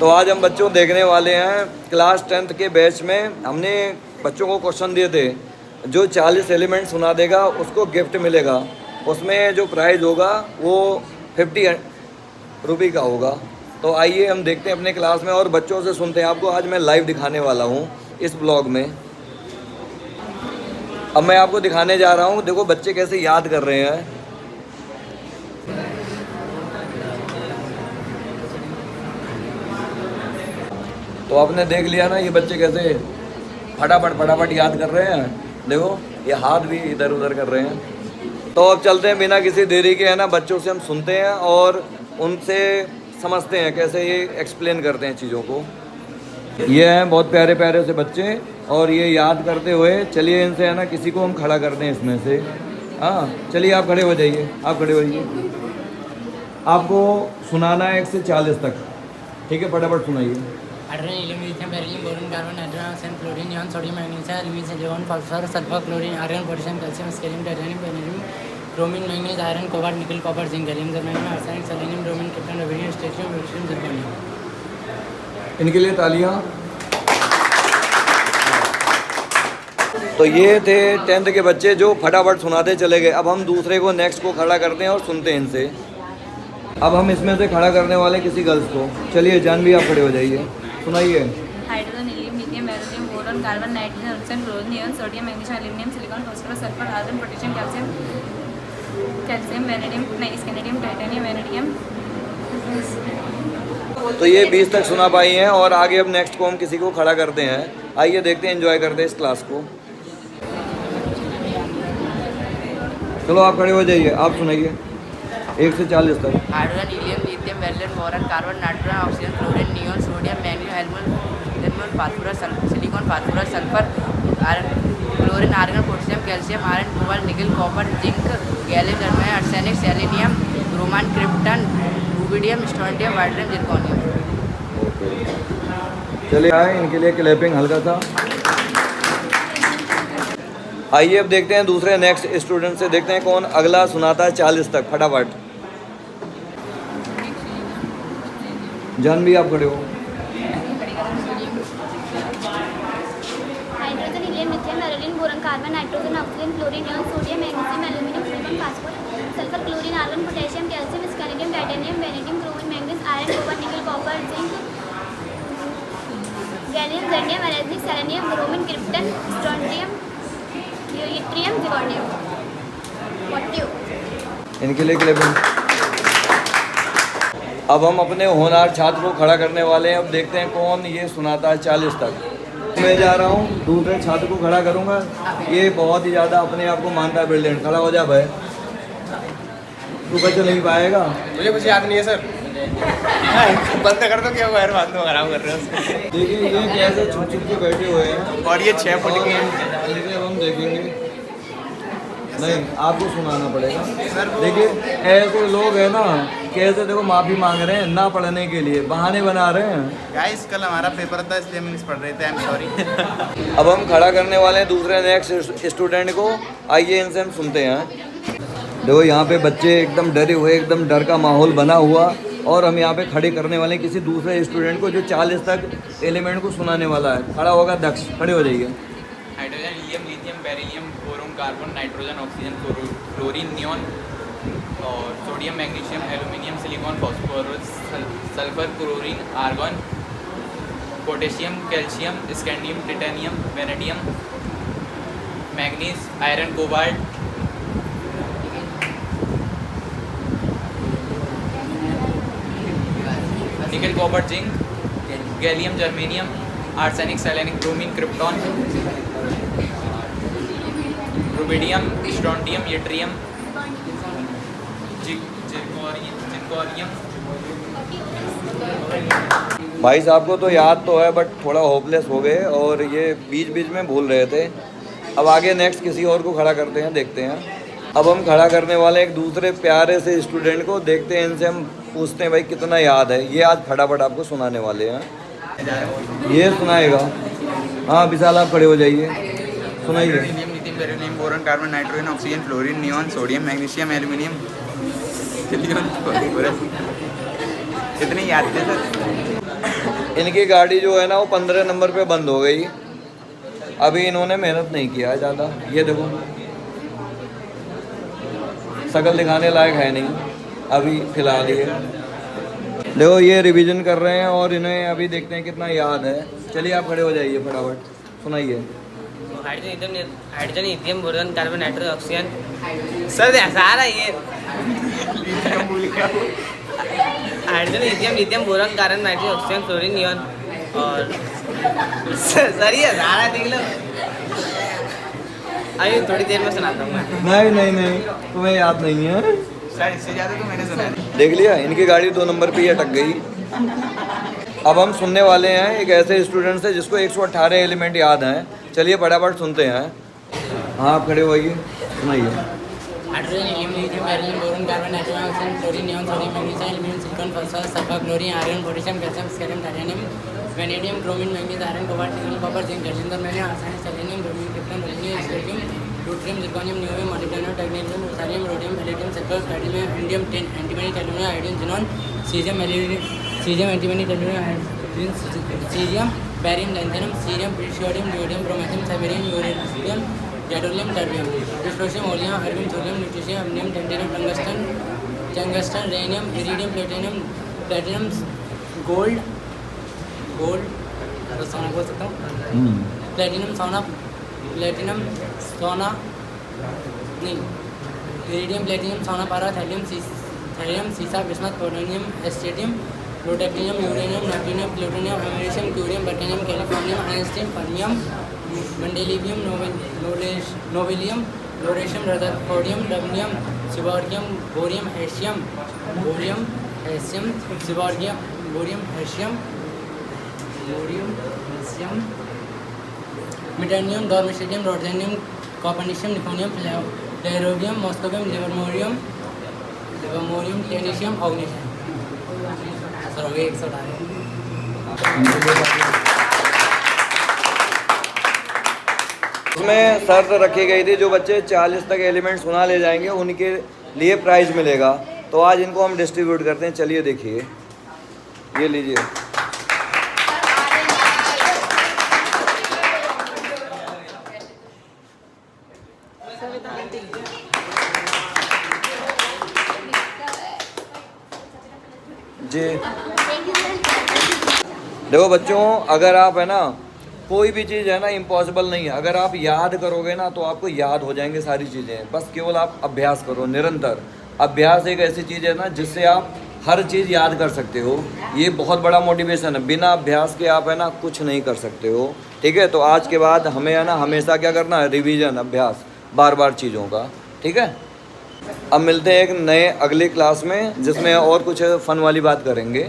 तो आज हम बच्चों देखने वाले हैं क्लास 10th के बैच में। हमने बच्चों को क्वेश्चन दिए थे, जो 40 एलिमेंट सुना देगा उसको गिफ्ट मिलेगा। उसमें जो प्राइज़ होगा वो 50 रुपये का होगा। तो आइए हम देखते हैं अपने क्लास में और बच्चों से सुनते हैं। आपको आज मैं लाइव दिखाने वाला हूँ इस ब्लॉग में। अब मैं आपको दिखाने जा रहा हूँ, देखो बच्चे कैसे याद कर रहे हैं। तो आपने देख लिया ना, ये बच्चे कैसे फटाफट याद कर रहे हैं। देखो ये हाथ भी इधर उधर कर रहे हैं। तो अब चलते हैं बिना किसी देरी के, है ना, बच्चों से हम सुनते हैं और उनसे समझते हैं कैसे ये एक्सप्लेन करते हैं चीज़ों को। ये हैं बहुत प्यारे प्यारे से बच्चे और ये याद करते हुए, चलिए इनसे, है ना, किसी को हम खड़ा करते हैं इसमें से। हाँ चलिए आप खड़े हो जाइए, आप खड़े हो जाइए। आपको सुनाना है 1 से 40 तक, ठीक है? फटाफट सुनाइए। Hydrogen, helium, lithium, beryllium, boron, carbon, nitrogen, oxygen, fluorine, neon, sodium, magnesium, aluminium, silicon, phosphorus, sulphur, chlorine, iron, potassium, calcium, scandium, titanium, vanadium, chromium, manganese, iron, cobalt, nickel, copper, zinc, gallium, germanium, arsenic, selenium, bromine, krypton, rubidium, strontium, lutetium, germanium. इनके लिए तालियां। तो ये थे 10th के बच्चे जो फटाफट सुनाते चले गए। अब हम दूसरे को, नेक्स्ट को खड़ा करते हैं और सुनते हैं इनसे। अब हम इसमें से खड़ा करने वाले किसी गर्ल्स को। चलिए जानवी आप खड़े हो जाइए, सुनाइए। Hydrogen, helium, lithium, beryllium, boron, carbon, nitrogen, oxygen, fluorine, neon, sodium, magnesium, aluminium, silicon, phosphorus, sulphur, argon, potassium, calcium, scandium, titanium, vanadium. तो ये 20 तक सुना पाई हैं और आगे अब नेक्स्ट को हम किसी को खड़ा करते हैं। आइए देखते हैं, एंजॉय करते हैं इस क्लास को। चलो आप खड़े हो जाइए, आप सुनाइए 1 से 40 तक। Hydrogen, helium, lithium, beryllium, boron, carbon, nitrogen, oxygen, fluorine, neon, sodium, magnesium, aluminium, phosphorus, silicon, phosphorus, sulphur, chlorine, argon, potassium, calcium, iron, cobalt, nickel, copper, zinc, gallium, germanium, arsenic, selenium, bromine, krypton, rubidium, strontium, yttrium, zirconium. चलिए आए, इनके लिए clapping हल्का सा। आइए अब देखते हैं दूसरे नेक्स्ट स्टूडेंट से, देखते हैं कौन अगला सुनाता है 40 तक। फटाफट जानवी आप खड़े हो। Hydrogen, helium, lithium, beryllium, boron, carbon, nitrogen, oxygen, fluorine, neon, sodium, magnesium, aluminium, silicon, phosphorus, sulphur, chlorine, argon, potassium, calcium, scandium, titanium, vanadium, chromium, manganese, iron, cobalt, nickel, copper, zinc, gallium, germanium, arsenic, selenium, bromine, krypton, strontium, lutetium, zirconium. इनके लिए clapping. अब हम अपने होनहार छात्र को खड़ा करने वाले हैं। अब देखते हैं कौन ये सुनाता है 40 तक। मैं जा रहा हूँ, दूसरे छात्र को खड़ा करूँगा। ये बहुत ही ज़्यादा अपने आप को मानता है ब्रिलियंट। खड़ा हो जा भाई, तू बच्चा नहीं पाएगा। मुझे कुछ याद नहीं है सर। बंद कर दो, क्या बाहर बात खराब कर रहे हो। देखिए ये कैसे छुप छुप के बैठे हुए हैं और ये 6 फुट के हैं। देखिए अब हम देखेंगे, नहीं आपको सुनाना पड़ेगा। देखिए ऐसे लोग हैं ना, कैसे देखो माफ़ी मांग रहे हैं ना पढ़ने के लिए, बहाने बना रहे हैं। गाइस कल हमारा पेपर था इसलिए हम नहीं पढ़ रहे थे, आई एम सॉरी। अब हम खड़ा करने वाले हैं दूसरे नेक्स्ट स्टूडेंट को। आइए इनसे हम सुनते हैं। देखो यहाँ पे बच्चे एकदम डरे हुए, एकदम डर का माहौल बना हुआ, और हम यहाँ पे खड़े करने वाले हैं किसी दूसरे स्टूडेंट को जो 40 तक एलिमेंट को सुनाने वाला है। खड़ा होगा दक्ष, खड़े हो जाइए। Hydrogen, helium, lithium, beryllium, boron, carbon, nitrogen, oxygen, fluorine, neon और sodium, magnesium, aluminium, silicon, phosphorus, sulphur, chlorine, argon, potassium, calcium, scandium, titanium, vanadium, manganese, iron, cobalt, nickel, copper, zinc, gallium, germanium, arsenic, selenic, bromine, krypton, rubidium, strontium, yttrium, zirconium. भाई साहब को तो याद तो है, but थोड़ा hopeless हो गए और ये बीच बीच में भूल रहे थे। अब आगे नेक्स्ट किसी और को खड़ा करते हैं, देखते हैं। अब हम खड़ा करने वाले एक दूसरे प्यारे से स्टूडेंट को, देखते हैं इनसे हम पूछते हैं भाई कितना याद है। ये आज फटाफट आपको सुनाने वाले हैं, ये सुनाएगा। हाँ विशाल आप खड़े हो जाइए, सुनाइए। Helium, lithium, beryllium, boron, carbon, nitrogen, oxygen, fluorine, neon, sodium, magnesium, aluminium, silicon, phosphorus. कितने याद थे सर? इनकी गाड़ी जो है ना वो 15 नंबर पे बंद हो गई। अभी इन्होंने मेहनत नहीं किया है ज़्यादा, ये देखो शक्ल दिखाने लायक है नहीं अभी फ़िलहाल ये। देखो ये रिवीजन कर रहे हैं और इन्हें अभी देखते हैं कितना याद है। चलिए आप खड़े हो जाइए फटाफट, सुनाइए। Hydrogen lithium boron carbon nitrogen oxygen sir सारा ये hydrogen lithium boron carbon nitrogen oxygen fluorine neon और सर ये सारा देख लो। अभी थोड़ी देर में सुनाता हूँ मैं। नहीं तुम्हें याद नहीं है सर इससे ज़्यादा तो मैंने सुना है। देख लिया, इनकी गाड़ी 2 नंबर पे ही अटक गई। अब हम सुनने वाले हैं एक ऐसे स्टूडेंट से जिसको 118 एलिमेंट याद हैं। चलिए फटाफट सुनते हैं। हाँ आप खड़े होइए, सुनाइए। Hydrogen helium lithium beryllium boron carbon nitrogen oxygen fluorine neon sodium magnesium aluminium silicon phosphorus sulphur chlorine iron potassium calcium scandium titanium vanadium chromium manganese iron cobalt nickel copper zinc calcium magnesium arsenic selenium bromine krypton वैलेनियम strontium yttrium zirconium niobium molybdenum technetium रोसारियम rhodium palladium sulphur cadmium indium tin antimony tellurium iodine xenon caesium antimony tellurium iodine caesium barium lanthanum cerium praseodymium neodymium promethium साइबेरियम uranium gadolinium terbium dysprosium holmium erbium thulium न्यूट्रिशियम अमनियम tantalum tungsten rhenium iridium platinum gold तो सोना बोल सकता हूँ platinum सोना नहीं iridium platinum सोना पारा थैलियम सीसा bismuth polonium astatine protactinium uranium neptunium plutonium americium curium बर्टेनियम californium Einstein fermium mendelevium nobelium lawrencium rutherfordium dubnium seaborgium bohrium hassium seaborgium bohrium hassium meitnerium darmstadtium roentgenium copernicium निकोनियम flerovium moscovium livermorium tennessine oganesson sir हो गए 118। उसमें शर्त रखी गई थी जो बच्चे 40 तक एलिमेंट सुना ले जाएंगे उनके लिए प्राइज़ मिलेगा। तो आज इनको हम डिस्ट्रीब्यूट करते हैं। चलिए देखिए, ये लीजिए। जी देखो बच्चों, अगर आप है ना कोई भी चीज़ है ना इम्पॉसिबल नहीं है। अगर आप याद करोगे ना तो आपको याद हो जाएंगे सारी चीज़ें। बस केवल आप अभ्यास करो, निरंतर अभ्यास एक ऐसी चीज़ है ना जिससे आप हर चीज़ याद कर सकते हो। ये बहुत बड़ा मोटिवेशन है। बिना अभ्यास के आप है ना कुछ नहीं कर सकते हो। ठीक है, तो आज के बाद हमें है ना हमेशा क्या करना है, रिवीजन, अभ्यास बार बार चीज़ों का। ठीक है, अब मिलते हैं एक नए अगली क्लास में जिसमें और कुछ फ़न वाली बात करेंगे।